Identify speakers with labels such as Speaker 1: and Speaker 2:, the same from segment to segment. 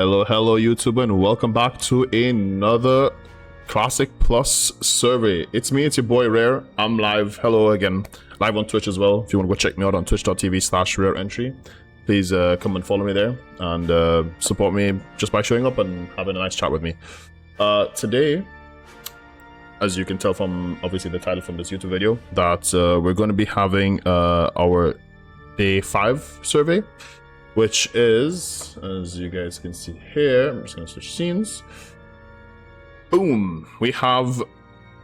Speaker 1: Hello YouTube, and welcome back to another Classic Plus survey. It's me, it's your boy Rare. I'm live. Hello again. Live on Twitch as well. If you want to go check me out on twitch.tv/rareentry, please come and follow me there and support me just by showing up and having a nice chat with me. Today, as you can tell from obviously the title from this YouTube video, that we're going to be having our Day 5 survey, which is, as you guys can see here, I'm just going to switch scenes. Boom! We have,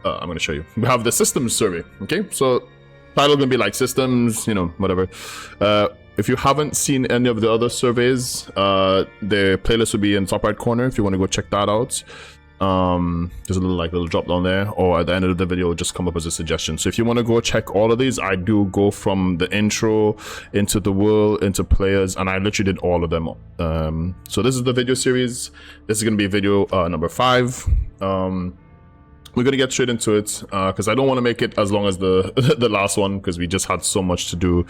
Speaker 1: I'm going to show you. We have the systems survey, okay? So, title going to be like systems, you know, whatever. If you haven't seen any of the other surveys, the playlist will be in the top right corner if you want to go check that out. There's a little drop down there, or at the end of the video it'll just come up as a suggestion. So if you want to go check all of these, I do go from the intro into the world into players, and I literally did all of them. So this is the video series. This is going to be video number 5. We're gonna get straight into it because I don't want to make it as long as the the last one, because we just had so much to do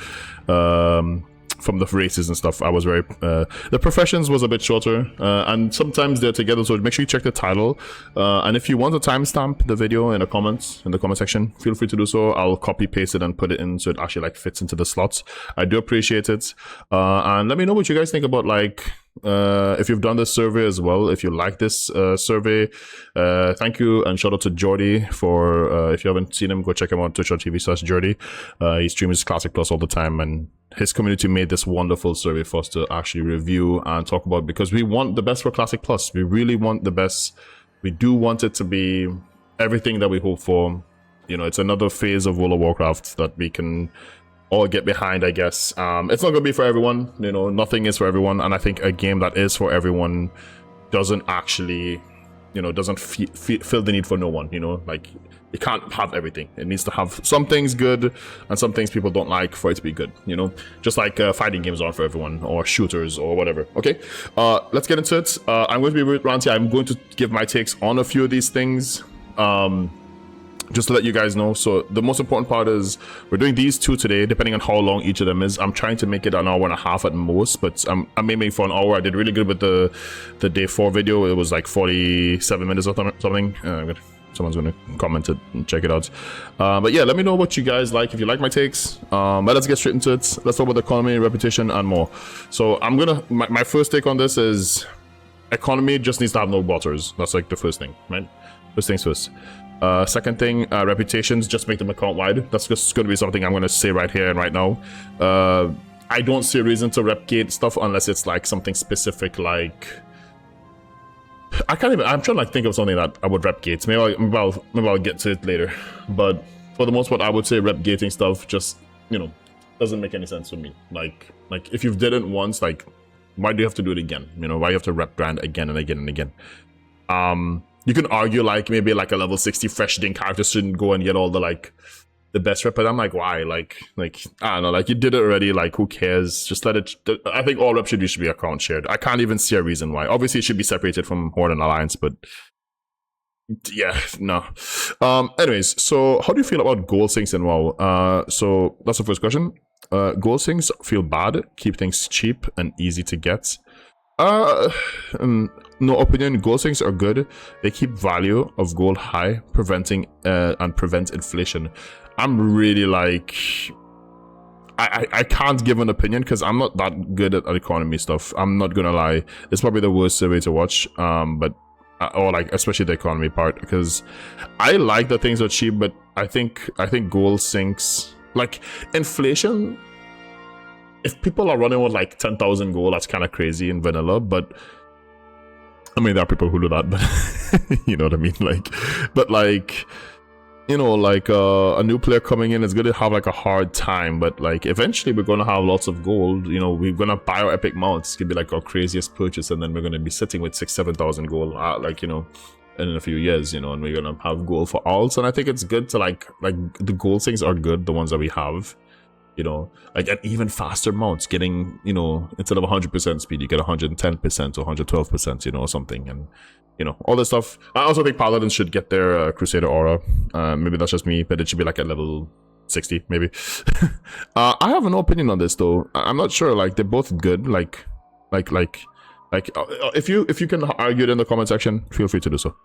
Speaker 1: from the races and stuff. I was very the professions was a bit shorter, and sometimes they're together, so make sure you check the title, and if you want to timestamp the video in the comment section, feel free to do so. I'll copy paste it and put it in so it actually like fits into the slots. I do appreciate it, and let me know what you guys think about, like, if you've done this survey as well, if you like this survey. Thank you, and shout out to Jordy for if you haven't seen him, go check him out on twitch.tv/Jordy. He streams Classic Plus all the time, and his community made this wonderful survey for us to actually review and talk about, because we want the best for Classic Plus. We really want the best. We do want it to be everything that we hope for. You know, it's another phase of World of Warcraft that we can all get behind, I guess. It's not gonna be for everyone, you know, nothing is for everyone, and I think a game that is for everyone doesn't actually, you know, doesn't feel the need for no one, you know. Like, you can't have everything. It needs to have some things good and some things people don't like for it to be good, you know, just like fighting games aren't for everyone, or shooters or whatever. Okay, let's get into it. I'm going to be with Ranty. I'm going to give my takes on a few of these things, just to let you guys know. So the most important part is we're doing these 2 today, depending on how long each of them is. I'm trying to make it an hour and a half at most, but I'm aiming for an hour. I did really good with the day 4 video. It was like 47 minutes or something. Someone's gonna comment it and check it out. But yeah, let me know what you guys like, if you like my takes. But let's get straight into it. Let's talk about the economy, reputation, and more. So I'm gonna, my first take on this is economy just needs to have no botters. That's like the first thing, right? First things first. Second thing, reputations, just make them account wide. That's just going to be something I'm going to say right here and right now. I don't see a reason to replicate stuff unless it's like something specific, like, I can't even, I'm trying to like think of something that I would replicate. Maybe I'll get to it later, but for the most part I would say replicating stuff just, you know, doesn't make any sense to me. Like if you've did it once, like, why do you have to do it again? You know, why do you have to rep brand again and again and again? You can argue like maybe like a level 60 fresh din character shouldn't go and get all the like the best rep, but I'm like, why? Like I don't know, like, you did it already, like, who cares? Just let it. I think all rep should be account shared. I can't even see a reason why. Obviously it should be separated from Horde and Alliance, but yeah, no. Anyways, so how do you feel about gold sinks in WoW? So that's the first question. Gold sinks feel bad, keep things cheap and easy to get. No opinion. Gold sinks are good. They keep value of gold high, preventing and prevent inflation. I'm really like, I can't give an opinion because I'm not that good at economy stuff. I'm not gonna lie. It's probably the worst survey to watch. But or like especially the economy part, because I like that things are cheap, but I think gold sinks, like inflation. If people are running with like 10,000 gold, that's kind of crazy in vanilla, but I mean, there are people who do that, but you know what I mean? Like, but like, you know, like a new player coming in is going to have like a hard time, but like eventually we're going to have lots of gold. You know, we're going to buy our epic mounts. It's going to be like our craziest purchase, and then we're going to be sitting with 6,000-7,000 gold, like, you know, in a few years, you know, and we're going to have gold for alts. And I think it's good to like the gold things are good, the ones that we have. You know, like at even faster mounts, getting, you know, instead of 100% speed, you get 110% or 112%, you know, or something, and you know, all this stuff. I also think Paladins should get their Crusader aura. Maybe that's just me, but it should be like at level 60 maybe. I have no opinion on this though. I'm not sure. Like, they're both good. Like Like, if you can argue it in the comment section, feel free to do so.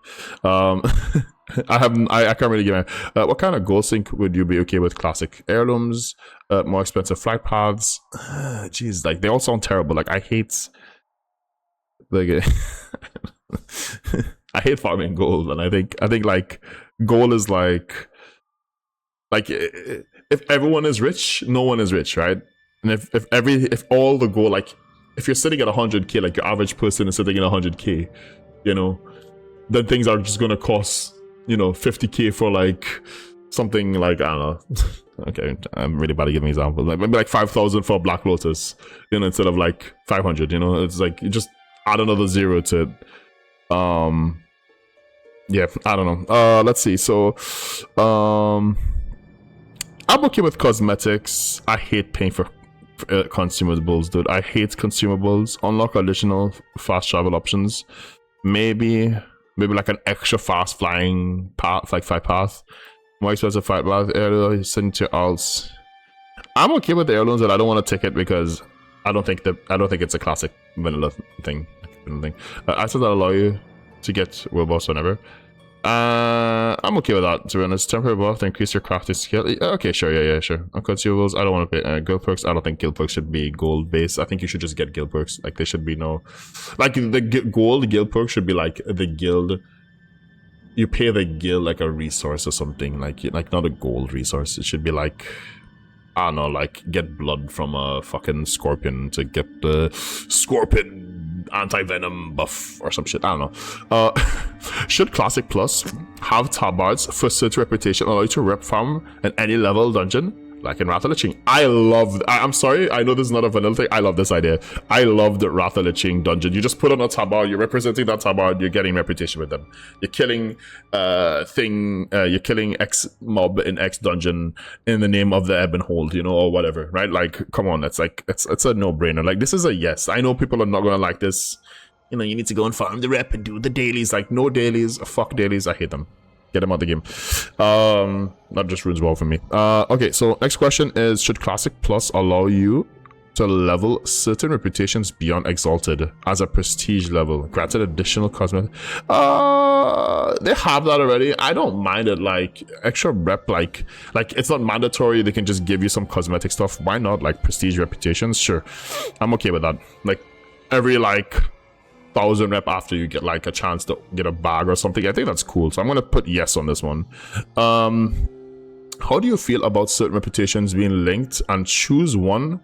Speaker 1: I can't really give what kind of gold sync would you be okay with? Classic heirlooms, more expensive flight paths. Jeez, like they all sound terrible. Like I hate, like, I hate farming gold, and I think like gold is like if everyone is rich, no one is rich, right? And if all the gold, like if you're sitting at 100k, like your average person is sitting at 100k, you know, then things are just gonna cost, you know, 50k for like something like, I don't know. Okay, I'm really bad at giving examples. Like maybe like 5,000 for Black Lotus, you know, instead of like 500. You know, it's like you just add another zero to it. Yeah, I don't know. Let's see. So, I'm okay with cosmetics. I hate paying for consumables, dude. I hate consumables. Unlock additional fast travel options. Maybe like an extra fast flying path, like flight path. More expensive flight path. Airloom, send to alts. I'm okay with the heirlooms, but I don't want a ticket because I don't think it's a classic vanilla thing. I said that allow you to get world boss whenever. I'm okay with that, to be honest. Temporary buff to increase your crafting skill. Okay, sure, yeah, sure. On consumables, I don't want to pay guild perks. I don't think guild perks should be gold based. I think you should just get guild perks. Like there should be no, like the gold guild perk should be like the guild. You pay the guild like a resource or something, like not a gold resource. It should be like, I don't know, like get blood from a fucking scorpion to get the scorpion anti-venom buff or some shit. I don't know. Should Classic Plus have tabards for certain reputation allow you to rep farm in any level dungeon? Like in Wrath of the King. I'm sorry, I know this is not a vanilla thing. I love this idea. I love the Wrath of the King dungeon. You just put on a tabard, you're representing that tabard, you're getting reputation with them. You're killing you're killing X mob in X dungeon in the name of the Ebb and Hold, you know, or whatever, right? Like, come on, it's like it's a no-brainer. Like, this is a yes. I know people are not gonna like this. You know, you need to go and farm the rep and do the dailies. Like, no dailies, fuck dailies, I hate them. Get them out the game. That just ruins well for me. Okay, so next question is, should Classic Plus allow you to level certain reputations beyond Exalted as a prestige level? Granted additional cosmetic. They have that already. I don't mind it. Like, extra rep, like it's not mandatory. They can just give you some cosmetic stuff. Why not? Like, prestige reputations? Sure. I'm okay with that. Like, every, like, 1,000 rep after you get like a chance to get a bag or something. I think that's cool, so I'm gonna put yes on this one. How do you feel about certain reputations being linked and choose one?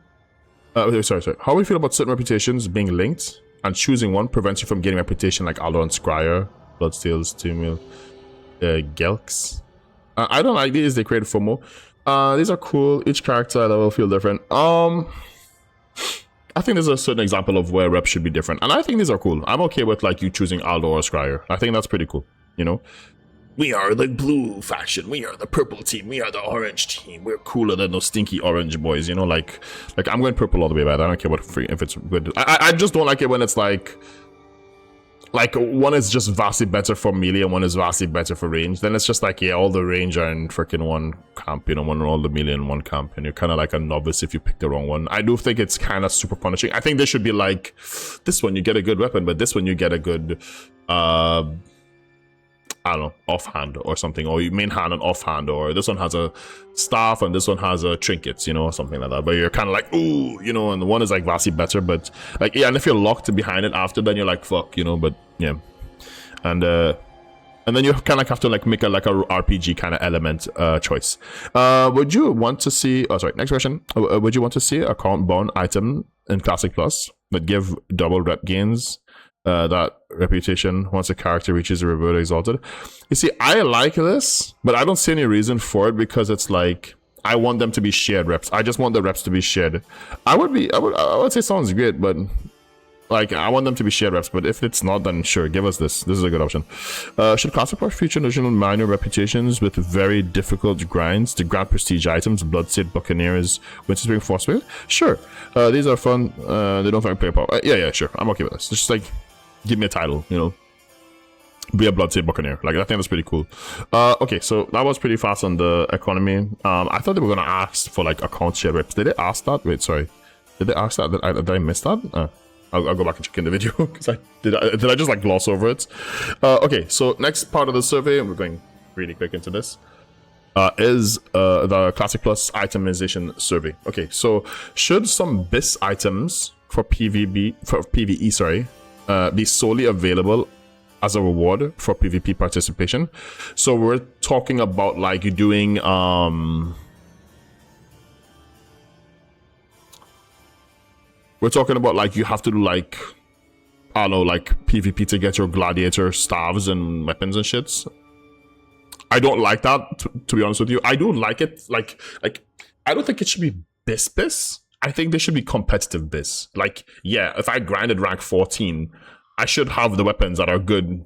Speaker 1: Sorry. How do you feel about certain reputations being linked and choosing one prevents you from getting reputation like Aldo and Scryer, Bloodsteals, Tumil, Gelks? I don't like these. They create FOMO. These are cool. Each character level feel different. I think there's a certain example of where reps should be different, and I think these are cool. I'm okay with like you choosing Aldo or Scryer. I think that's pretty cool, you know? We are the blue faction, we are the purple team, we are the orange team. We're cooler than those stinky orange boys, you know? Like I'm going purple all the way back. I don't care what if it's good. I just don't like it when it's like one is just vastly better for melee and one is vastly better for range. Then it's just like, yeah, all the range are in freaking one camp, you know, all the melee in one camp, and you're kind of like a novice if you pick the wrong one. I do think it's kind of super punishing. I think there should be like, this one you get a good weapon, but this one you get a good, I don't know, offhand or something, or you main hand and offhand, or this one has a staff and this one has a trinkets, you know, or something like that. But you're kind of like, ooh, you know, and the one is like vastly better, but like, yeah, and if you're locked behind it after, then you're like, fuck, you know, but yeah. And then you kind of like have to like make a RPG kind of element choice. Would you want to see, oh sorry, next question. Would you want to see a account bound item in Classic Plus that give double rep gains? That reputation once a character reaches a reward Exalted. You see, I like this, but I don't see any reason for it because it's like I want them to be shared reps. I just want the reps to be shared. I would say sounds great, but like I want them to be shared reps. But if it's not, then sure, give us this. This is a good option. Should Classic Plus feature additional minor reputations with very difficult grinds to grant prestige items, Bloodseed, Buccaneers, Winterspring, Forcefield? Sure. These are fun. They don't find play power. Yeah, sure. I'm okay with this. It's just like, give me a title, you know, be a Bloodseed Buccaneer. Like, I think that's pretty cool. Okay, so that was pretty fast on the economy. I thought they were gonna ask for like account share reps. Did they ask that? Wait, sorry, did they ask that? Did I miss that? I'll go back and check in the video because did I just like gloss over it? Okay, so next part of the survey, and we're going really quick into this, is the Classic Plus itemization survey. Okay, so should some BIS items for PvE, sorry, be solely available as a reward for PvP participation? So we're talking about like doing we're talking about like you have to do like, I don't know, like PvP to get your gladiator staves and weapons and shits. I don't like that, to be honest with you. I do like it, like I don't think it should be BIS. I think there should be competitive BIS. Like, yeah, if I grinded rank 14, I should have the weapons that are good,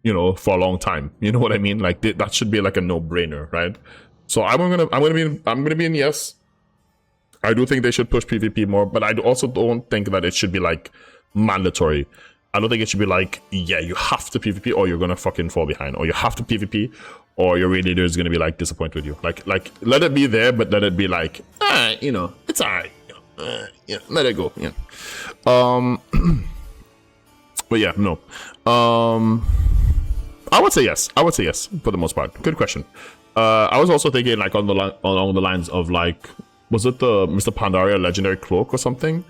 Speaker 1: you know, for a long time. You know what I mean? Like that should be like a no-brainer, right? So I'm gonna be in yes. I do think they should push PvP more, but I also don't think that it should be like mandatory. I don't think it should be like, yeah, you have to PvP or you're gonna fucking fall behind, or you have to PvP or your raid leader is gonna be like disappointed with you. Like let it be there, but let it be like, you know, it's alright. Yeah, let it go. Yeah. But yeah, no. I would say yes. I would say yes for the most part. Good question. I was also thinking like along the lines of like, was it the Mr. Pandaria legendary cloak or something?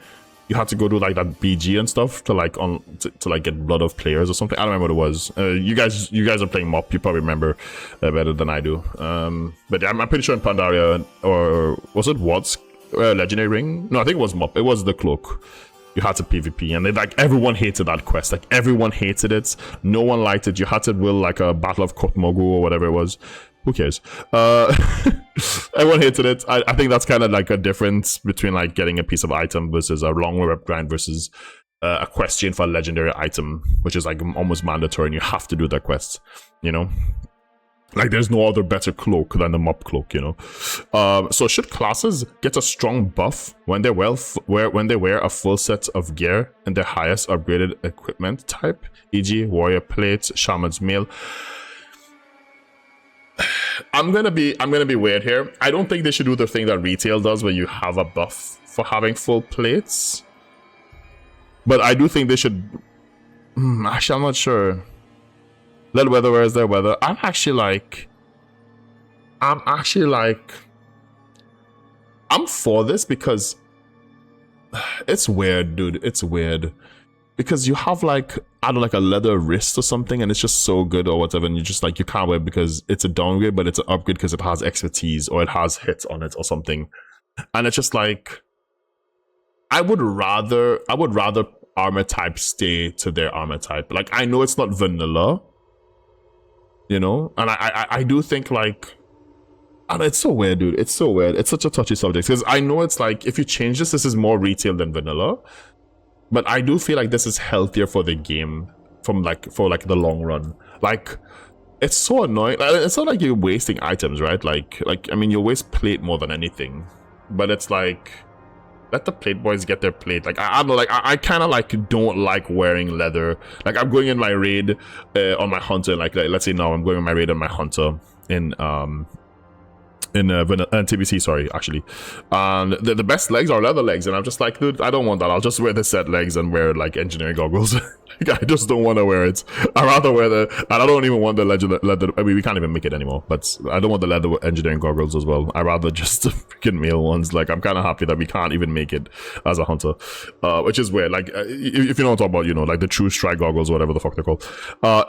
Speaker 1: You had to go do like that BG and stuff to like to like get blood of players or something. I don't remember what it was. You guys are playing MOP. You probably remember better than I do. But I'm pretty sure in Pandaria, or was it What's legendary ring? No, I think it was MOP. It was the cloak. You had to PvP, and like everyone hated that quest. Like everyone hated it. No one liked it. You had to will like a Battle of Kotmogu or whatever it was. Who cares? Everyone hated it. I think that's kind of like a difference between like getting a piece of item versus a long rep grind versus a quest chain for a legendary item, which is like almost mandatory, and you have to do that quest. You know, like there's no other better cloak than the MOP cloak. You know, so should classes get a strong buff when they wear a full set of gear and their highest upgraded equipment type, e.g., warrior plates, shaman's mail? I'm gonna be weird here. I don't think they should do the thing that retail does where you have a buff for having full plates. But I do think they should. Actually, I'm not sure. Let weather, where is their weather? I'm actually like. I'm for this because it's weird, dude. It's weird. Because you have like, I don't know, like a leather wrist or something, and it's just so good or whatever, and you just like, you can't wear it because it's a downgrade, but it's an upgrade because it has expertise or it has hits on it or something. And it's just like, I would rather armor type stay to their armor type. Like, I know it's not vanilla, you know, and I do think like, and it's so weird, dude. It's so weird. It's such a touchy subject because I know it's like, if you change this is more retail than vanilla. But I do feel like this is healthier for the game for the long run. Like, it's so annoying. It's not like you're wasting items, right? Like I mean, you waste plate more than anything. But it's like, let the plate boys get their plate. Like I don't know, like I kind of like don't like wearing leather. Like I'm going in my raid on my hunter. Like let's say now I'm going on my raid on my hunter in TBC, sorry, actually. And the best legs are leather legs, and I'm just like, dude, I don't want that. I'll just wear the set legs and wear like engineering goggles. Like, I just don't want to wear it. I rather wear and I don't even want the leather. I mean, we can't even make it anymore, but I don't want the leather engineering goggles as well. I rather just the freaking male ones. Like, I'm kind of happy that we can't even make it as a hunter, which is weird. Like, if you know what I'm talking about, you know, like the true strike goggles, whatever the fuck they're called.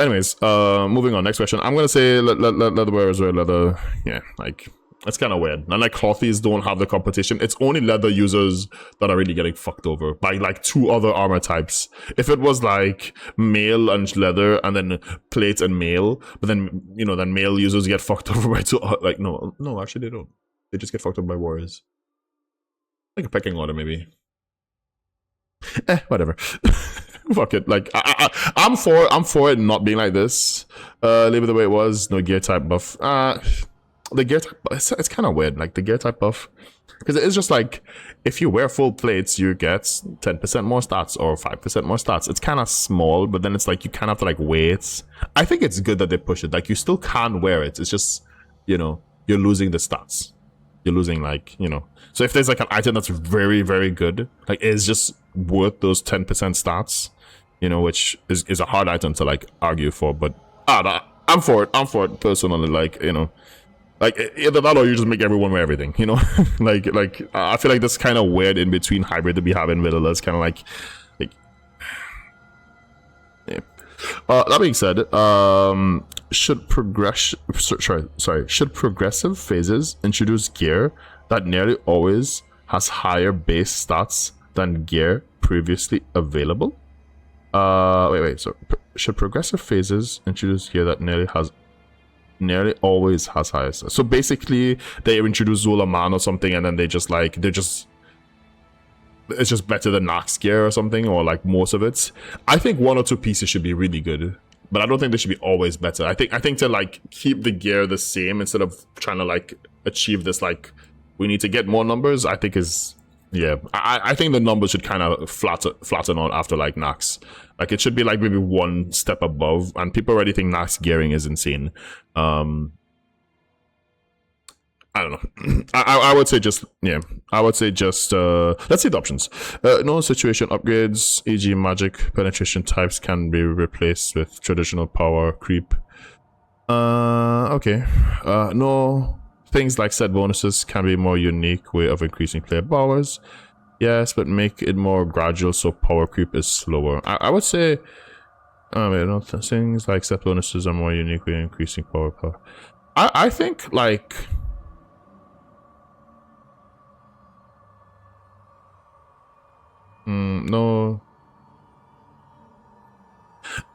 Speaker 1: Anyways, moving on. Next question. I'm gonna say leather wearers wear leather. Yeah, like. It's kind of weird. And like clothies don't have the competition. It's only leather users that are really getting fucked over by like two other armor types. If it was like mail and leather and then plate and mail, but then, you know, then mail users get fucked over by two, like, no, actually they don't. They just get fucked over by warriors. Like a pecking order, maybe. Whatever. Fuck it. Like, I'm for it not being like this. Leave it the way it was. No gear type buff. The gear type, it's kind of weird, like the gear type buff, because it is just like, if you wear full plates, you get 10% more stats or 5% more stats. It's kind of small, but then it's like, you kind of have to like weigh it. I think it's good that they push it. Like, you still can wear it. It's just, you know, you're losing the stats. you're losing, like, you know. So if there's like an item that's very, very good, like it's just worth those 10% stats, you know, which is a hard item to like argue for. But I'm for it personally. Like, you know, like either that or you just make everyone wear everything, you know. like I feel like that's kind of weird in between hybrid to be having vanillas, kind of like yeah. That being said, should progressive phases introduce gear that nearly always has higher base stats than gear previously available? So should progressive phases introduce gear that nearly always has higher stats? So basically, they introduce Zulaman or something, and then it's just better than Nox gear or something, or like most of it. I think 1 or 2 pieces should be really good, but I don't think they should be always better. I think to like keep the gear the same instead of trying to like achieve this like we need to get more numbers, I think is, yeah, I think the numbers should kind of flatten out after like Nox. Like it should be like maybe 1 step above, and people already think Nox gearing is insane. I don't know. I would say just, yeah, I would say just, let's see the options. No situation upgrades, e.g. magic penetration types can be replaced with traditional power creep. Okay. No, things like set bonuses can be more unique way of increasing player powers. Yes, but make it more gradual so power creep is slower. I would say, no, things like set bonuses are more unique way of increasing power. I think like, no,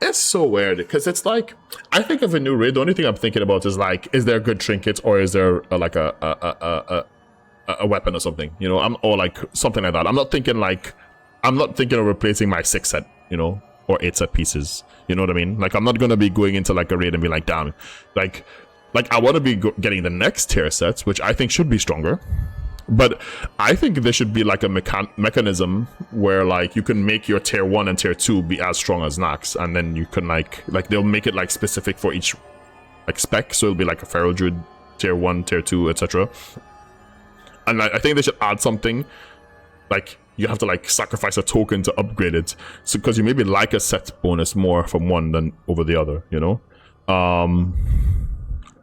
Speaker 1: it's so weird because it's like, I think of a new raid, the only thing I'm thinking about is like, is there good trinkets or is there like a weapon or something, you know, or like something like that. I'm not thinking of replacing my 6 set, you know, or 8 set pieces, you know what I mean? Like I'm not gonna be going into like a raid and be like, damn, like I want to be getting the next tier sets, which I think should be stronger. But I think there should be like a mechanism where like you can make your tier 1 and tier 2 be as strong as Nox, and then you can like they'll make it like specific for each like spec, so it'll be like a Feral Druid tier 1, tier 2, etc. And I think they should add something like you have to like sacrifice a token to upgrade it, so because you maybe like a set bonus more from one than over the other, you know.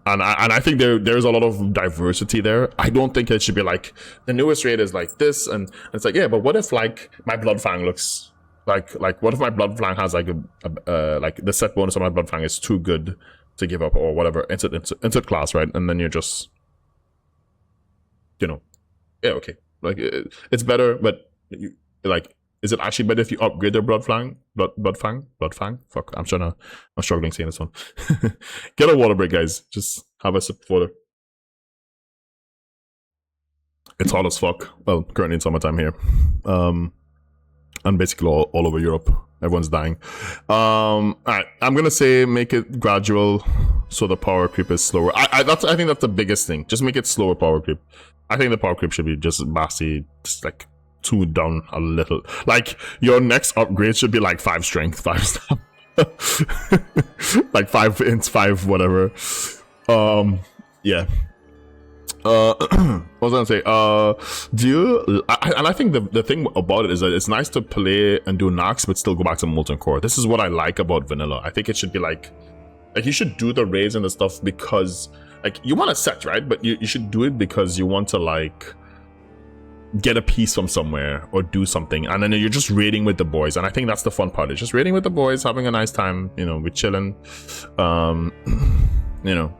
Speaker 1: And I think there's a lot of diversity there. I don't think it should be like the newest raid is like this, and it's like, yeah, but what if like my Bloodfang looks like what if my Bloodfang has like a like the set bonus on my Bloodfang is too good to give up or whatever, insert class, right? And then you're just, you know, yeah, okay, like it's better, but you, like, is it actually better if you upgrade their Bloodfang? Bloodfang? Fuck, I'm struggling saying this one. Get a water break, guys. Just have a sip of water. It's hot as fuck. Well, currently in summertime here. And basically all over Europe. Everyone's dying. Alright, I'm gonna say make it gradual so the power creep is slower. I think that's the biggest thing. Just make it slower power creep. I think the power creep should be just massy, just like tuned down a little. Like your next upgrade should be like 5 strength, 5 stamina, like 5 int, 5 whatever. Yeah. What was I gonna say? Do you? And I think the thing about it is that it's nice to play and do Nox, but still go back to Molten Core. This is what I like about vanilla. I think it should be like you should do the raids and the stuff because like you want to set, right? But you should do it because you want to like get a piece from somewhere or do something, and then you're just raiding with the boys, and I think that's the fun part. It's just raiding with the boys, having a nice time, you know, we're chilling, you know.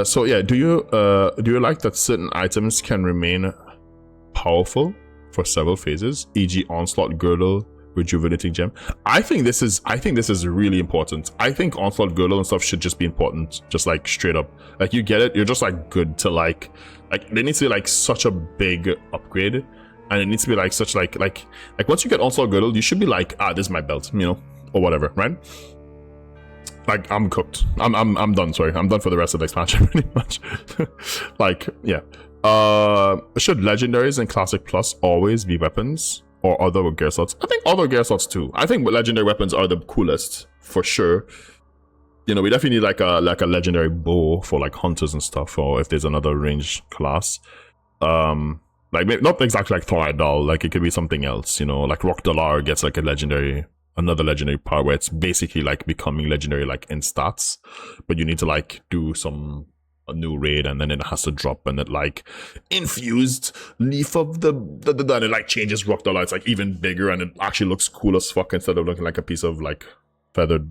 Speaker 1: So yeah, do you like that certain items can remain powerful for several phases, e.g. Onslaught Girdle, Rejuvenating Gem? I think this is really important. I think Onslaught Girdle and stuff should just be important, just like straight up. Like you get it, you're just like good to like there needs to be like such a big upgrade, and it needs to be like such like once you get Onslaught Girdle, you should be like, this is my belt, you know, or whatever, right? Like I'm cooked. I'm done. Sorry, I'm done for the rest of the expansion pretty much. Like yeah. Should legendaries and classic plus always be weapons or other gear slots? I think other gear slots too. I think legendary weapons are the coolest for sure. You know, we definitely need like a legendary bow for like hunters and stuff, or if there's another ranged class. Like maybe not exactly like Thor Idol, like it could be something else, you know, like Rock Dalar gets like another legendary power where it's basically like becoming legendary like in stats, but you need to like do a new raid and then it has to drop and it like infused leaf of the and it like changes Rock Dalar. It's like even bigger and it actually looks cool as fuck instead of looking like a piece of like feathered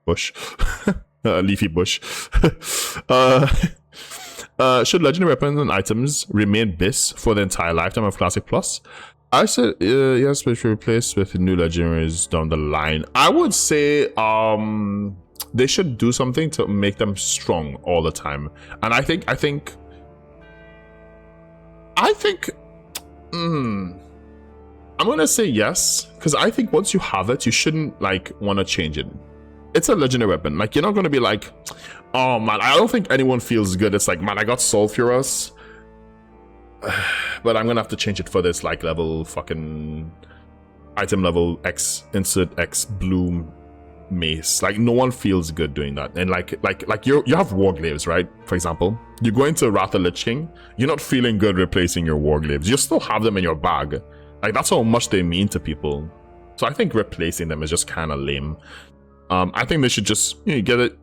Speaker 1: bush. A leafy bush. Should legendary weapons and items remain bis for the entire lifetime of Classic Plus? I said yes, but should replace with new legendaries down the line. I would say they should do something to make them strong all the time. And I think I'm gonna say yes, because I think once you have it, you shouldn't like want to change it. It's a legendary weapon. Like, you're not gonna be like, oh man, I don't think anyone feels good. It's like, man, I got Sulfurous, but I'm gonna have to change it for this like level fucking item level X insert X blue mace. Like, no one feels good doing that. And like you have Warglaives, right? For example, you go into Wrath of Lich King, you're not feeling good replacing your Warglaives. You still have them in your bag. Like, that's how much they mean to people. So I think replacing them is just kind of lame. I think they should just, you get it.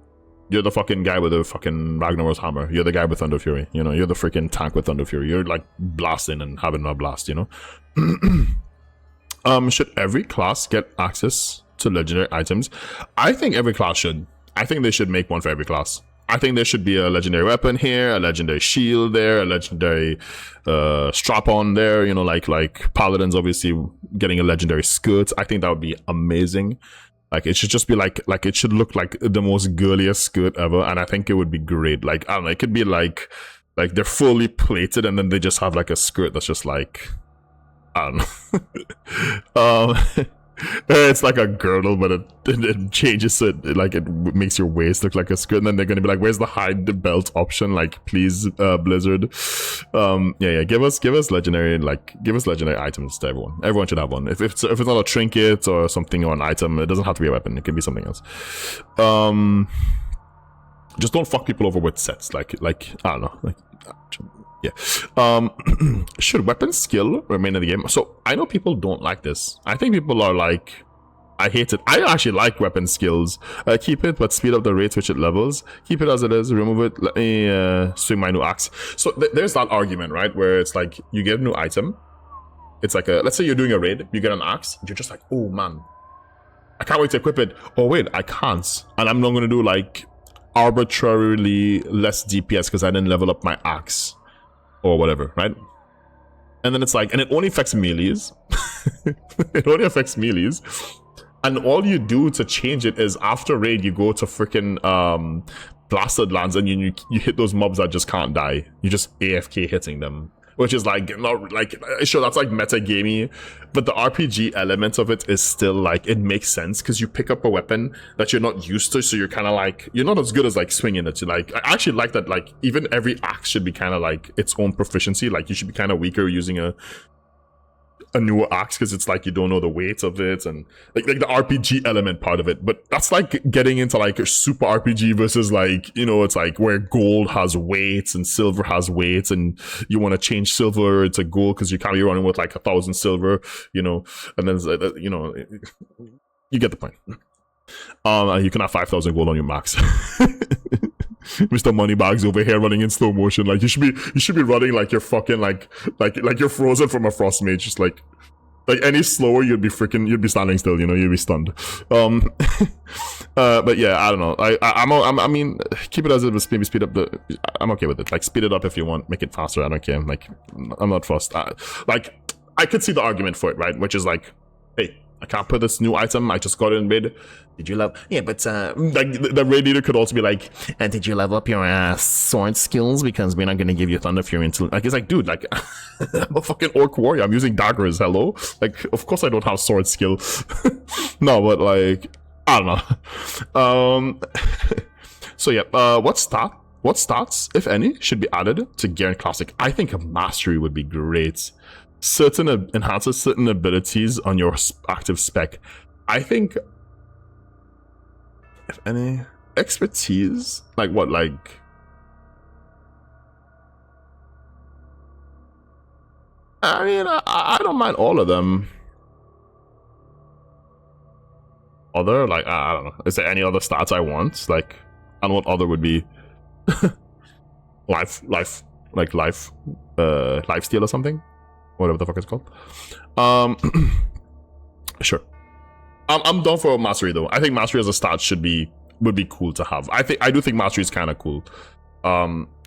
Speaker 1: You're the fucking guy with the fucking Ragnarok's hammer. You're the guy with Thunder Fury. You know, you're the freaking tank with Thunder Fury. You're like blasting and having a blast, you know? Should every class get access to legendary items? I think every class should. I think they should make one for every class. I think there should be a legendary weapon here, a legendary shield there, a legendary strap-on there, you know, like Paladins obviously getting a legendary skirt. I think that would be amazing. Like, it should just be like it should look like the most girliest skirt ever, and I think it would be great. Like, I don't know, it could be like they're fully plated and then they just have like a skirt that's just like, I don't know. It's like a girdle, but it changes so it makes your waist look like a skirt, and then they're gonna be like, where's the hide the belt option? Like, please, Blizzard. Yeah, give us legendary, give us legendary items to everyone. Everyone should have one. If it's not a trinket or something or an item, it doesn't have to be a weapon. It can be something else. Just don't fuck people over with sets. Like I don't know. Yeah. Should weapon skill remain in the game? So I know people don't like this. I think people are like, I hate it. I actually like weapon skills. Keep it, but speed up the rates which it levels. Keep it as it is. Remove it. Let me swing my new axe. So there's that argument, right? Where it's like, you get a new item. It's like let's say you're doing a raid. You get an axe. You're just like, oh man, I can't wait to equip it. Oh wait, I can't. And I'm not going to do like arbitrarily less DPS because I didn't level up my axe. Or whatever, right? And then it's like, and it only affects melees. It only affects melees. And all you do to change it is after raid, you go to freaking blasted lands and you hit those mobs that just can't die. You just AFK hitting them. Which is like, not like, sure, that's like metagamey, but the RPG element of it is still like, it makes sense because you pick up a weapon that you're not used to, so you're kind of like, you're not as good as like swinging it. You like, I actually like that, like, even every axe should be kind of like its own proficiency. Like, you should be kind of weaker using a newer axe because it's like you don't know the weight of it and like the RPG element part of it. But that's like getting into like a super RPG versus like, you know, it's like where gold has weights and silver has weights and you want to change silver to gold because you can't be running with like 1,000 silver, you know, and then you know, you get the point. You can have 5,000 gold on your max. Mr. Moneybags over here running in slow motion. Like, you should be running like you're fucking like you're frozen from a frost mage. Just like any slower you'd be standing still, you know, you'd be stunned. But yeah, I don't know. I mean, keep it as it was. Maybe speed up I'm okay with it. Like, speed it up if you want, make it faster. I don't care. Like, I'm not fussed. Like, I could see the argument for it, right? Which is like, hey, I can't put this new item. I just got it in raid. Did you level? Yeah, but like the raid leader could also be like, and did you level up your sword skills? Because we're not gonna give you Thunder Fury until like, it's like, dude, like, I'm a fucking orc warrior. I'm using daggers. Hello, like, of course I don't have sword skill. No, but like, I don't know. So yeah, what stats, if any, should be added to gear and classic? I think a mastery would be great. Enhances certain abilities on your active spec. I think, if any, expertise? Like what? Like I mean, I don't mind all of them. Other, like, I don't know. Is there any other stats I want? Like, I don't know what other would be. life steal or something, whatever the fuck it's called. Sure. I'm down for mastery though. I think mastery as a stat would be cool to have. I do think mastery is kind of cool.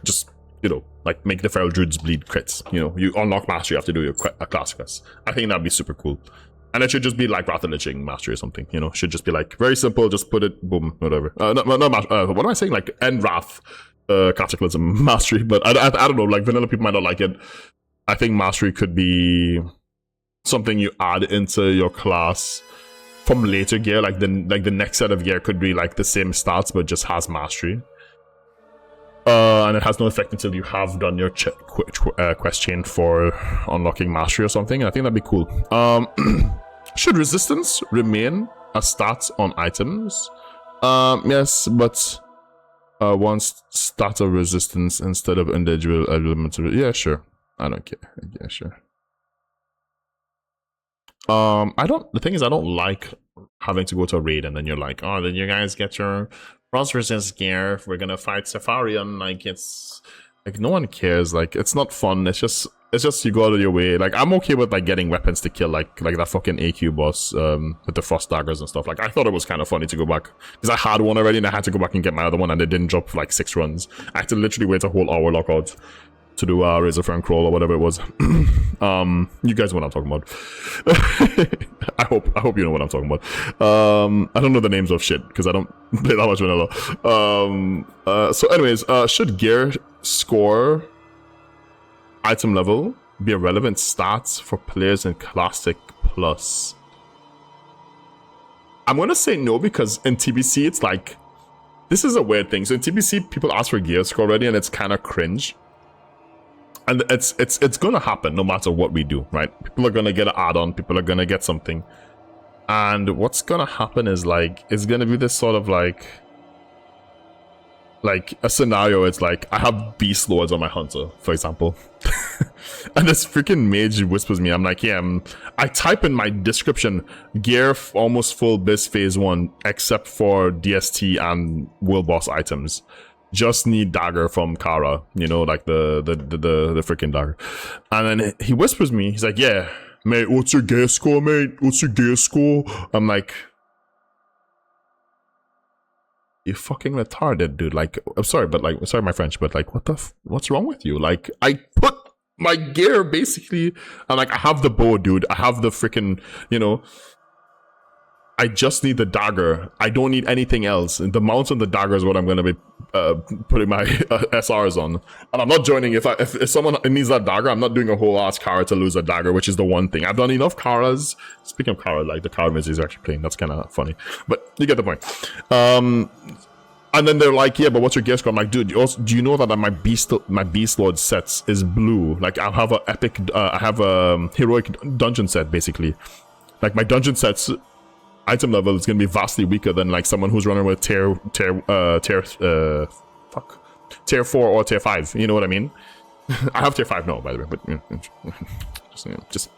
Speaker 1: Just, you know, like make the feral druids bleed crits. You know, you unlock mastery after you do your class quest. I think that'd be super cool. And it should just be like Wrath of Liching mastery or something, you know. Should just be like very simple, just put it, boom, whatever. What am I saying? Like end Wrath Cataclysm mastery, but I don't know, like vanilla people might not like it. I think mastery could be something you add into your class from later gear, like the next set of gear could be like the same stats but just has mastery. And it has no effect until you have done your quest chain for unlocking mastery or something. I think that'd be cool. Should resistance remain a stat on items? Yes, but once stat of resistance instead of individual elements. Yeah, sure. I don't care. Yeah, sure. The thing is, I don't like having to go to a raid and then you're like, oh, then you guys get your frost resist gear. We're gonna fight Safarian. Like, it's like no one cares. Like, it's not fun. It's just you go out of your way. Like, I'm okay with like getting weapons to kill like that fucking AQ boss with the frost daggers and stuff. Like, I thought it was kind of funny to go back because I had one already and I had to go back and get my other one and it didn't drop for like 6 runs. I had to literally wait a whole hour lockout to do Razorfang crawl or whatever it was. You guys know what I'm talking about. I hope you know what I'm talking about. I don't know the names of shit because I don't play that much vanilla. So anyways, should gear score item level be a relevant stats for players in Classic Plus? I'm gonna say no, because in TBC it's like, this is a weird thing. So in TBC people ask for gear score already and it's kind of cringe. And it's gonna happen no matter what we do, right? People are gonna get an add-on, people are gonna get something. And what's gonna happen is like, it's gonna be this sort of like a scenario. It's like, I have beast lords on my hunter, for example. And this freaking mage whispers me, I'm like, yeah, I type in my description, gear almost full bis phase 1, except for DST and world boss items. Just need dagger from Kara, you know, like the freaking dagger. And then he whispers me, he's like, yeah, mate, what's your gear score, mate? What's your gear score? I'm like, you fucking retarded, dude. Like, I'm sorry, but like, sorry my French, but like, what's wrong with you? Like, I put my gear basically, I'm like, I have the bow, dude. I have the freaking, you know, I just need the dagger. I don't need anything else. And the mount and the dagger is what I'm going to be putting my SRs on. And I'm not joining. If someone needs that dagger, I'm not doing a whole ass Kara to lose a dagger, which is the one thing. I've done enough Karas. Speaking of Kara, like the Kara music is actually playing. That's kind of funny. But you get the point. And then they're like, yeah, but what's your gear score? I'm like, dude, do you know that my beast lord sets is blue? Like, I have a epic, I have a heroic dungeon set, basically. Like, my dungeon sets item level is going to be vastly weaker than like someone who's running with tier 4 or tier 5. You know what I mean? I have tier 5 now, by the way, but you know, just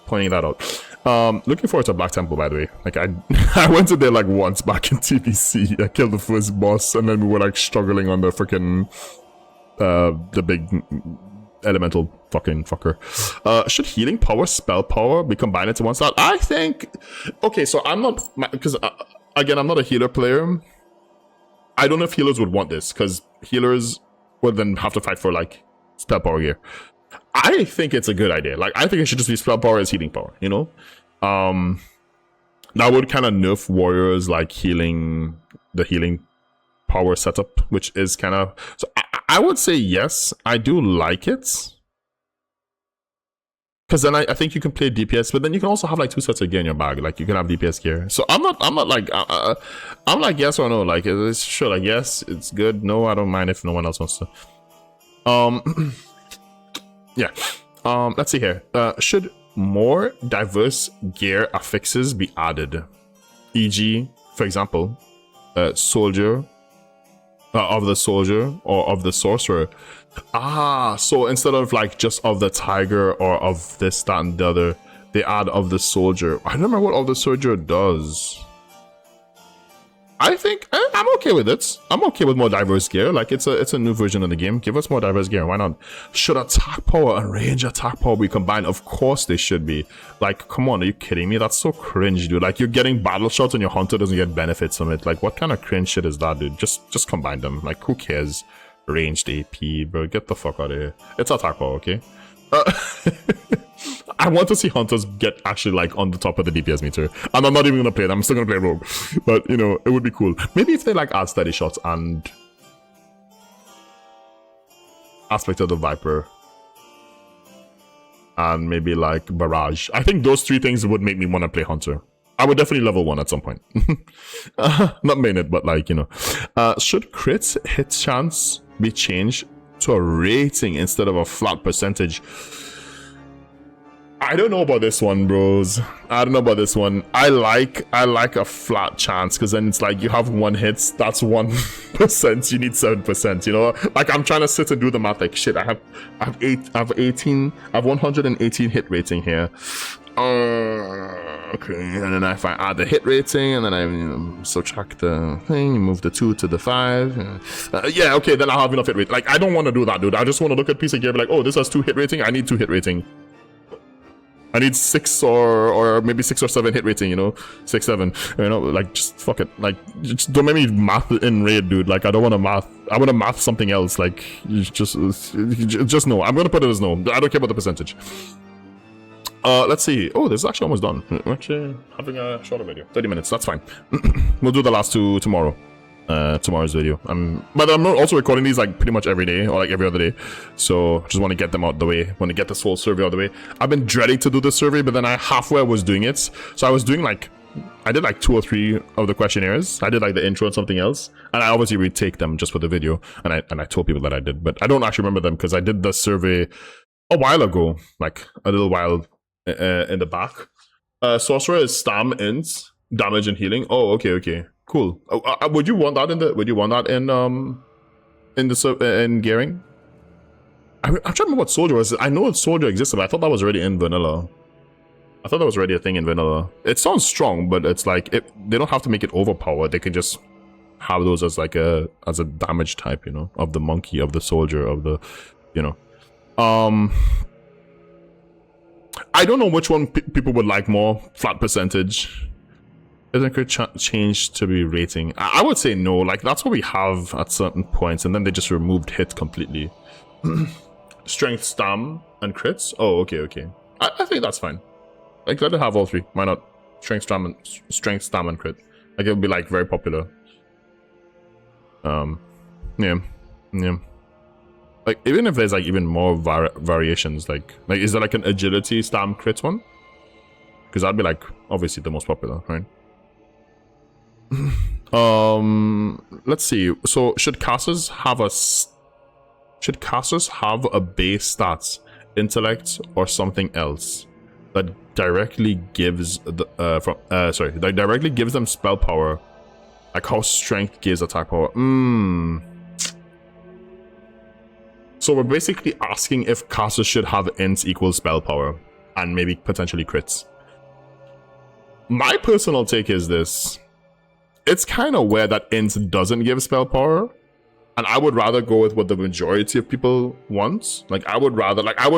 Speaker 1: pointing that out. Looking forward to Black Temple, by the way. Like, I went to there like once back in TBC. I killed the first boss, and then we were like struggling on the freaking the big elemental fucking fucker. Should healing power, spell power be combined into one slot? I think, okay, so I'm not, because again, I'm not a healer player. I don't know if healers would want this, because healers would then have to fight for like spell power gear. I think it's a good idea. Like, I think it should just be spell power as healing power, you know? That would kind of nerf warriors like the healing power setup, which is kind of, so I would say yes, I do like it. Because then I think you can play DPS, but then you can also have like 2 sets of gear in your bag. Like, you can have DPS gear. So I'm not like, I'm like yes or no. Like, it's sure, like yes, it's good. No, I don't mind if no one else wants to. Yeah. Let's see here. Should more diverse gear affixes be added? E.g., for example, soldier, of the soldier or of the sorcerer. Ah, so instead of like just of the tiger or of this, that, and the other, they add of the soldier. I don't remember what of the soldier does. I think I'm okay with it. I'm okay with more diverse gear. Like it's a new version of the game. Give us more diverse gear. Why not? Should attack power and range attack power be combined? Of course they should be. Like, come on, are you kidding me? That's so cringe, dude. Like you're getting battle shots and your hunter doesn't get benefits from it. Like what kind of cringe shit is that, dude? Just combine them. Like who cares? Ranged AP, bro. Get the fuck out of here. It's attack power, okay? I want to see hunters get actually like on the top of the DPS meter, and I'm not even gonna play it. I'm still gonna play rogue, but you know it would be cool. Maybe if they like add steady shots and aspect of the viper, and maybe like barrage. I think those three things would make me want to play hunter. I would definitely level 1 at some point. Not main it, but like you know, should crits hit chance be changed to a rating instead of a flat percentage? I don't know about this one, bros. I don't know about this one. I like a flat chance because then it's like you have 1 hit, that's 1%. You need 7%. You know, like I'm trying to sit and do the math. Like shit, I have 118 hit rating here. Okay, and then if I add the hit rating and then I subtract the thing, move the 2 to the 5. Yeah, okay, then I'll have enough hit rate. Like I don't want to do that, dude. I just want to look at piece of gear, be like, oh, this has 2 hit rating. I need 2 hit rating. I need 6 or maybe 6 or 7 hit rating, you know, 6, 7, you know, like just fuck it, like just don't make me math in raid, dude. Like I don't want to math. I want to math something else. Like just no. I'm gonna put it as no. I don't care about the percentage. Let's see. Oh, this is actually almost done. We're actually having a shorter video, 30 minutes. That's fine. We'll do the last 2 tomorrow. Tomorrow's video. But I'm also recording these like pretty much every day or like every other day, so just want to get them out the way. Want to get this whole survey out the way. I've been dreading to do this survey, but then I halfway was doing it. So I was doing like, I did like 2 or 3 of the questionnaires. I did like the intro and something else, and I obviously retake them just for the video. And I told people that I did, but I don't actually remember them because I did the survey a while ago, like a little while in the back. Sorcerer is stam, int, damage, and healing. Oh, okay. Cool. Would you want that in the? Would you want that in in gearing? I'm trying to remember what soldier was. I know soldier existed, but I thought that was already in vanilla. I thought that was already a thing in vanilla. It sounds strong, but it's like they don't have to make it overpowered. They can just have those as like a damage type, you know, of the monkey, of the soldier, of the, you know. I don't know which one people would like more. Flat percentage. Isn't it changed to be rating? I would say no. Like that's what we have at certain points, and then they just removed hit completely. Strength, stam, and crits. Oh, okay. I think that's fine. Like let it have all 3. Why not? Strength, stam, and crit. Like it would be like very popular. Yeah. Like even if there's like even more variations, like is there like an agility stam crit one? Because that'd be like obviously the most popular, right? Let's see. So should casters have a base stats, intellect, or something else that directly gives the that directly gives them spell power, like how strength gives attack power? So we're basically asking if casters should have int equals spell power and maybe potentially crits. My personal take is this. It's kind of weird that int doesn't give spell power, and I would rather go with what the majority of people want. Like I would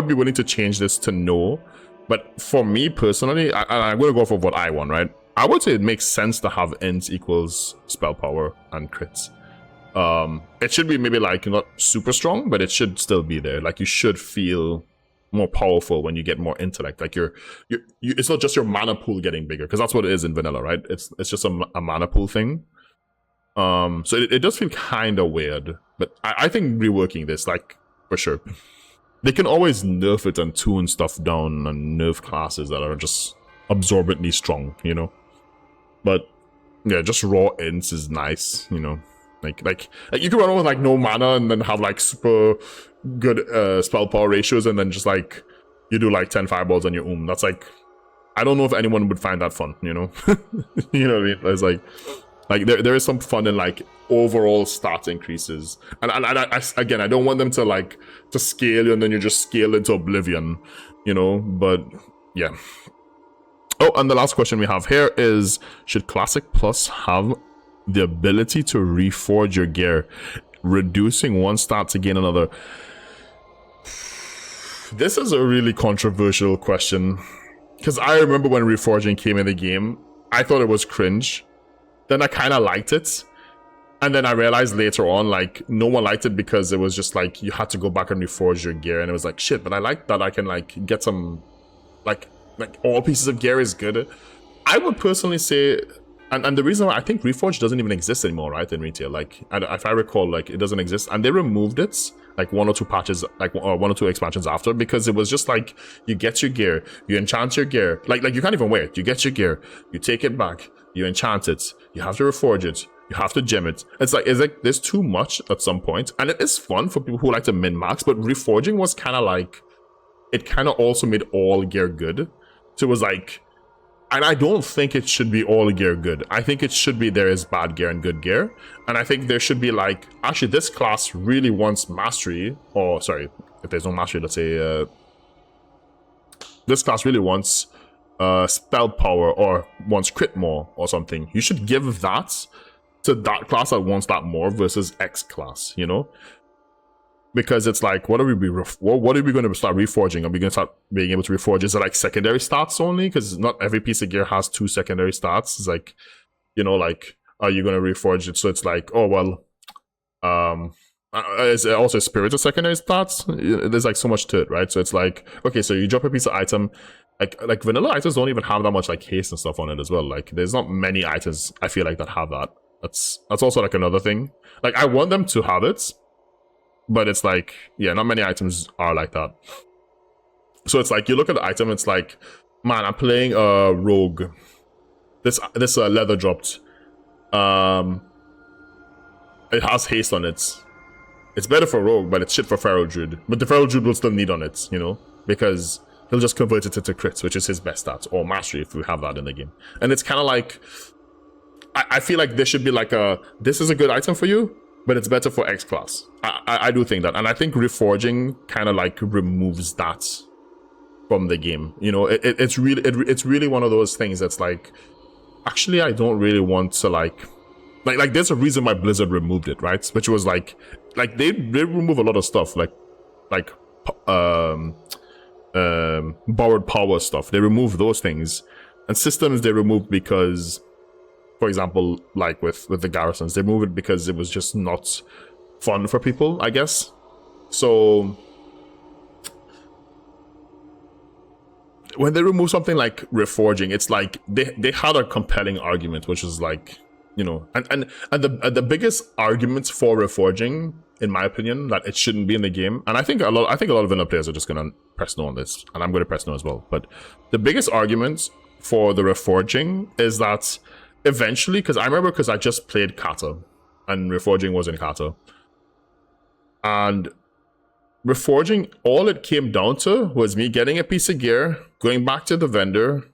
Speaker 1: be willing to change this to no, but for me personally, I'm going to go for what I want, right? I would say it makes sense to have int equals spell power and crits. It should be maybe like not super strong, but it should still be there. Like you should feel more powerful when you get more intellect. Like it's not just your mana pool getting bigger, because that's what it is in vanilla, right? It's just a mana pool thing. So it does feel kind of weird, but I think reworking this, like for sure, they can always nerf it and tune stuff down and nerf classes that are just absorbently strong, you know. But yeah, just raw ints is nice, you know. Like you can run with like no mana and then have like super good spell power ratios, and then just like you do like 10 fireballs on your That's like, I don't know if anyone would find that fun, you know. You know what I mean? It's like Like there is some fun in like overall stat increases, and I again, I don't want them to like to scale you and then you just scale into oblivion, you know. But yeah. Oh, and the last question we have here is: should Classic Plus have the ability to reforge your gear, reducing one stat to gain another? This is a really controversial question, because I remember when reforging came in the game, I thought it was cringe. Then I kind of liked it, and then I realized later on, like, no one liked it because it was just like you had to go back and reforge your gear, and it was like, shit, but I like that I can like get some like all pieces of gear is good. I would personally say, and the reason why I think Reforge doesn't even exist anymore, right, in retail, like, if I recall, like, it doesn't exist, and they removed it like 1 or 2 patches, like 1 or 2 expansions after, because it was just like, you get your gear, you enchant your gear, like you can't even wear it, you get your gear, you take it back, you enchant it, you have to reforge it, you have to gem it. It's like there's too much at some point, and it is fun for people who like to min-max, but reforging was kind of like, it kind of also made all gear good. So it was like, and I don't think it should be all gear good. I think it should be there is bad gear and good gear. And I think there should be like, actually this class really wants mastery, or sorry, if there's no mastery, let's say, this class really wants spell power or wants crit more or something. You should give that to that class that wants that more versus X class, you know? Because it's like, what are we going to start reforging? Are we going to start being able to reforge? Is it like secondary stats only? Because not every piece of gear has 2 secondary stats. It's like, you know, like, are you going to reforge it? So it's like, oh, well, is it also spiritual secondary stats? There's like so much to it, right? So it's like, okay, so you drop a piece of item, like vanilla items don't even have that much like haste and stuff on it as well. Like, there's not many items I feel like that have that. That's also like another thing. Like, I want them to have it, but it's like, yeah, not many items are like that. So it's like, you look at the item, it's like, man, I'm playing a rogue. This leather dropped. It has haste on it. It's better for rogue, but it's shit for feral druid. But the feral druid will still need on it, you know, because he'll just convert it into crits, which is his best stats, or mastery if we have that in the game. And it's kind of like, I feel like there should be like this is a good item for you, but it's better for X class. I do think that, and I think reforging kind of like removes that from the game. You know, it's really one of those things that's like, actually, I don't really want to like there's a reason why Blizzard removed it, right? Which was like they remove a lot of stuff, like borrowed power stuff. They remove those things, and systems they removed because, for example, like with the garrisons, they moved it because it was just not fun for people, I guess. So when they remove something like reforging, it's like they had a compelling argument, which is like, you know, and the biggest arguments for reforging, in my opinion, that it shouldn't be in the game, and I think a lot of vanilla players are just gonna press no on this, and I'm gonna press no as well. But the biggest argument for the reforging is that eventually, because I just played Kata, and reforging was in Kata, and reforging, all it came down to was me getting a piece of gear, going back to the vendor,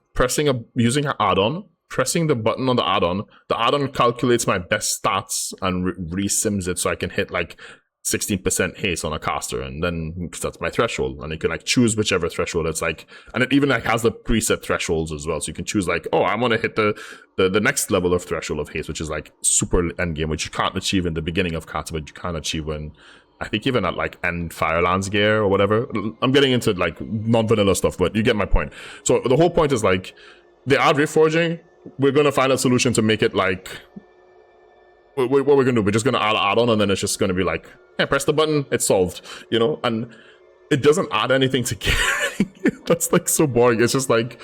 Speaker 1: using an add-on, pressing the button on the add-on calculates my best stats and re-sims it so I can hit like 16% haste on a caster, and then that's my threshold, and you can like choose whichever threshold it's like, and it even like has the preset thresholds as well, so you can choose like, oh, I want to hit the next level of threshold of haste, which is like super endgame, which you can't achieve in the beginning of Kata, but you can achieve when, I think, even at like end Firelands gear or whatever. I'm getting into like non-vanilla stuff, but you get my point. So the whole point is like, they add reforging, we're gonna find a solution to make it like, what we're gonna do, we're just gonna add on, and then it's just gonna be like, yeah, press the button, it's solved, you know. And it doesn't add anything to gearing. That's like so boring. It's just like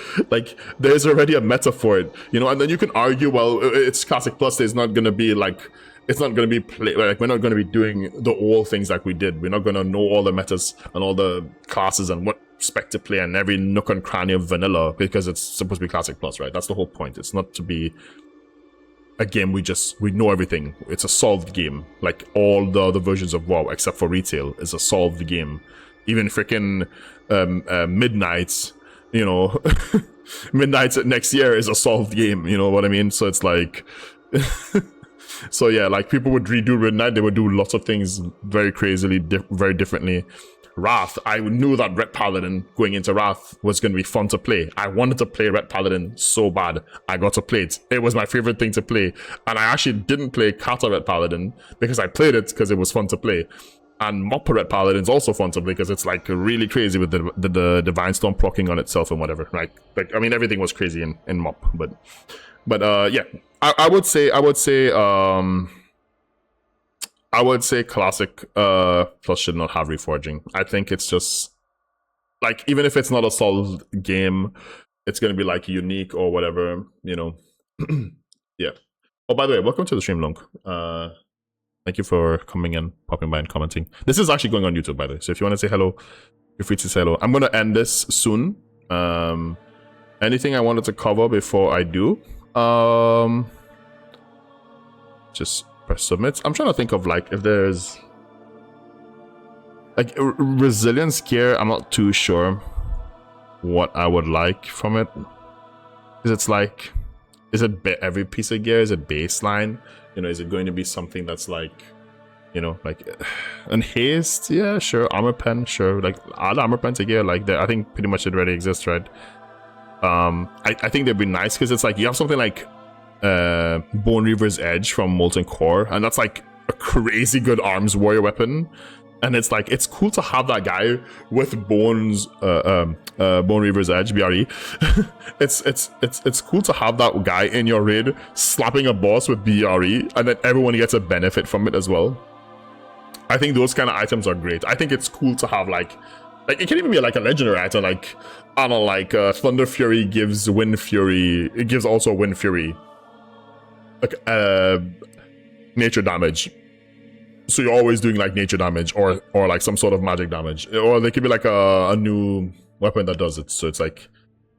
Speaker 1: there's already a meta for it, you know. And then you can argue, well, it's Classic Plus, there's not gonna be like, it's not going to be like, we're not going to be doing the all things like we did. We're not going to know all the metas and all the classes and what spec to play and every nook and cranny of vanilla, because it's supposed to be Classic Plus, right? That's the whole point. It's not to be a game we know everything. It's a solved game. Like all the other versions of WoW, except for retail, is a solved game. Even freaking Midnight, you know, Midnight next year is a solved game. You know what I mean? So it's like, So yeah, like people would redo Midnight, they would do lots of things very crazily, very differently. Wrath, I knew that Red Paladin going into Wrath was going to be fun to play. I wanted to play Red Paladin so bad. I got to play it. It was my favorite thing to play. And I actually didn't play Kata Red Paladin because I played it because it was fun to play. And Moppa Red Paladin is also fun to play because it's like really crazy with the Divine Storm proccing on itself and whatever. Like I mean, everything was crazy in Mop, but yeah, I would say Classic Plus should not have reforging. I think it's just like, even if it's not a solid game, it's gonna be like unique or whatever, you know. Yeah. Oh, by the way, welcome to the stream, Long. Thank you for coming in, popping by and commenting. This is actually going on YouTube, by the way, so if you want to say hello, feel free to say hello. I'm gonna end this soon. Anything I wanted to cover before I do? Just press submit. I'm trying to think of like if there's like resilience gear. I'm not too sure what I would like from it, because it's like, is it every piece of gear? Is it baseline? You know, is it going to be something that's like, you know, like and haste? Yeah, sure. Armor pen, sure. Like all armor pens gear, like I think pretty much it already exists, right? I think they'd be nice because it's like you have something like Bone Reaver's Edge from Molten Core, and that's like a crazy good arms warrior weapon. And it's like, it's cool to have that guy with Bone Reaver's Edge, BRE. it's cool to have that guy in your raid slapping a boss with BRE, and then everyone gets a benefit from it as well. I think those kind of items are great. I think it's cool to have like it can even be like a legendary item, like I don't know, like Thunder Fury gives Wind Fury. It gives also Wind Fury like nature damage. So you're always doing like nature damage or like some sort of magic damage, or there could be like a new weapon that does it. So it's like,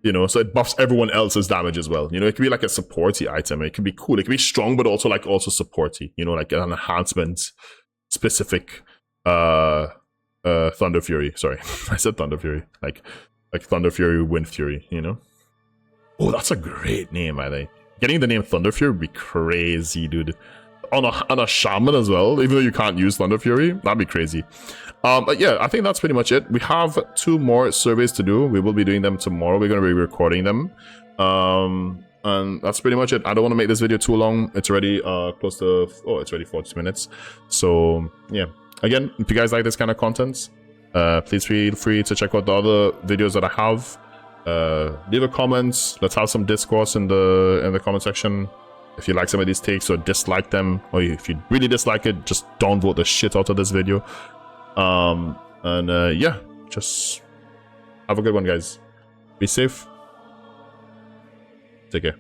Speaker 1: you know, so it buffs everyone else's damage as well. You know, it could be like a supporty item. It could be cool. It could be strong, but also supporty. You know, like an enhancement specific. Thunder Fury. Sorry, I said Thunder Fury. Like Thunder Fury, Wind Fury. You know. Oh, that's a great name. I think getting the name Thunder Fury would be crazy, dude. On a shaman as well, even though you can't use Thunder Fury, that'd be crazy. But yeah, I think that's pretty much it. We have 2 more surveys to do. We will be doing them tomorrow. We're going to be recording them. And that's pretty much it. I don't want to make this video too long. It's already close to, it's already 40 minutes. So yeah, again, if you guys like this kind of content, please feel free to check out the other videos that I have. Leave a comment. Let's have some discourse in the comment section. If you like some of these takes or dislike them, or if you really dislike it, just downvote the shit out of this video. Yeah, just have a good one, guys. Be safe. Take care.